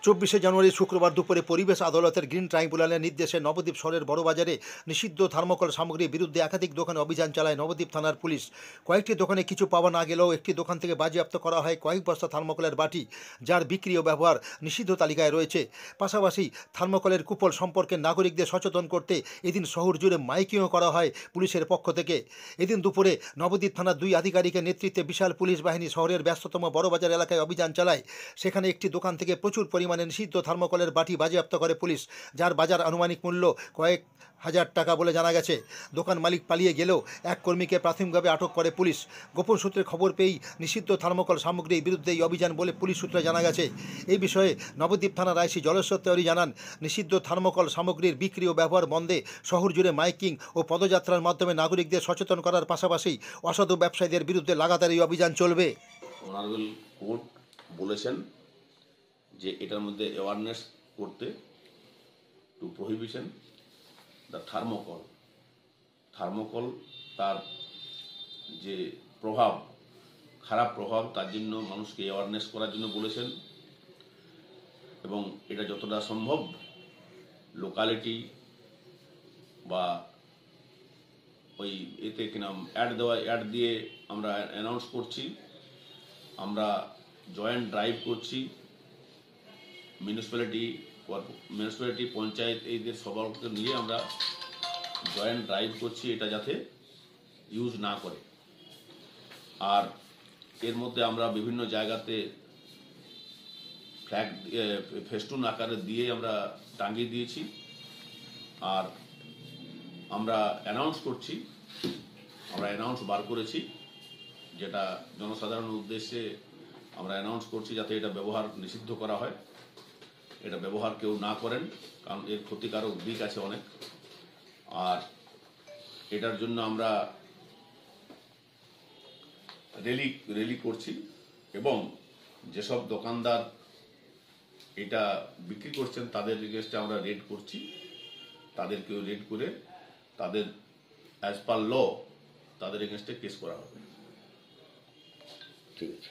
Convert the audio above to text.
24শে জানুয়ারি শুক্রবার দুপুরে পরিবেশ আদালতের গ্রিন ট্রাইব্যুনালের নির্দেশে নবদ্বীপ শহরের বড়বাজারে নিষিদ্ধ থার্মোকল সামগ্রীর বিরুদ্ধে একাধিক দোকানে অভিযান চালায় নবদ্বীপ থানার পুলিশ। কয়েকটি দোকানে কিছু পাওয়া না গেলেও একটি দোকান থেকে বাজেয়াপ্ত করা হয় কয়েক বস্তা থার্মোকলের বাটি, যার বিক্রি ও ব্যবহার নিষিদ্ধ তালিকায় রয়েছে। পাশাপাশি থার্মোকলের কুফল সম্পর্কে নাগরিকদের সচেতন করতে এদিন শহর জুড়ে মাইকিংও করা হয় পুলিশের পক্ষ থেকে। এদিন দুপুরে নবদ্বীপ থানার 2 আধিকারিকের নেতৃত্বে বিশাল পুলিশ বাহিনী শহরের ব্যস্ততম বড়বাজার এলাকায় অভিযান চালায়। সেখানে একটি দোকান থেকে প্রচুর পরিমাণে নিষিদ্ধ থার্মোকলের বাটি বাজেয়াপ্ত করে পুলিশ, যার বাজার আনুমানিক মূল্য কয়েক হাজার টাকা বলে জানা গেছে। দোকান মালিক পালিয়ে গেলেও এক কর্মীকে প্রাথমিকভাবে আটক করে পুলিশ। গোপন সূত্রে খবর পেয়েই নিষিদ্ধ থার্মোকল সামগ্রীর বিরুদ্ধে এই অভিযান বলে পুলিশ সূত্রে জানা গেছে। এই বিষয়ে নবদ্বীপ থানার আইসি জলেশ্বর তেওরি জানান, নিষিদ্ধ থার্মোকল সামগ্রীর বিক্রি ও ব্যবহার বন্ধে শহর জুড়ে মাইকিং ও পদযাত্রার মাধ্যমে নাগরিকদের সচেতন করার পাশাপাশি অসাধু ব্যবসায়ীদের বিরুদ্ধে লাগাতার এই অভিযান চলবে। অনারেবল কোর্ট বলেছেন যে এটার মধ্যে অ্যাওয়ারনেস করতে, টু প্রহিবিশন দ্য থার্মোকল তার যে প্রভাব, খারাপ প্রভাব, তার জন্য মানুষকে অ্যাওয়ারনেস করার জন্য বলেছেন। এবং এটা যতটা সম্ভব লোকালিটি বা ওই এতে কিনা অ্যাড দিয়ে আমরা অ্যানাউন্স করছি। আমরা জয়েন্ট ড্রাইভ করছি, মিউনিসিপ্যালিটি পঞ্চায়েত এইদের সবাইকে নিয়ে আমরা জয়েন্ট ড্রাইভ করছি, এটা যাতে ইউজ না করে। আর এর মধ্যে আমরা বিভিন্ন জায়গাতে ফ্ল্যাগ ফেস্টুন আকারে দিয়ে আমরা টাঙিয়ে দিয়েছি। আর আমরা অ্যানাউন্স করছি, আমরা অ্যানাউন্স বার করেছি, যেটা জনসাধারণের উদ্দেশ্যে আমরা অ্যানাউন্স করছি যাতে এটা ব্যবহার নিষিদ্ধ করা হয়। এটা ব্যবহার কেউ না করেন, কারণ এর ক্ষতিকারক দিক আছে অনেক। আর এটার জন্য আমরা র্যালি করছি এবং যেসব দোকানদার এটা বিক্রি করছেন তাদের এগেইনস্টে আমরা রেড করছি। তাদেরকেও রেড করে তাদের অ্যাজ পার ল তাদের এগেইনস্টে কেস করা হবে। ঠিক আছে।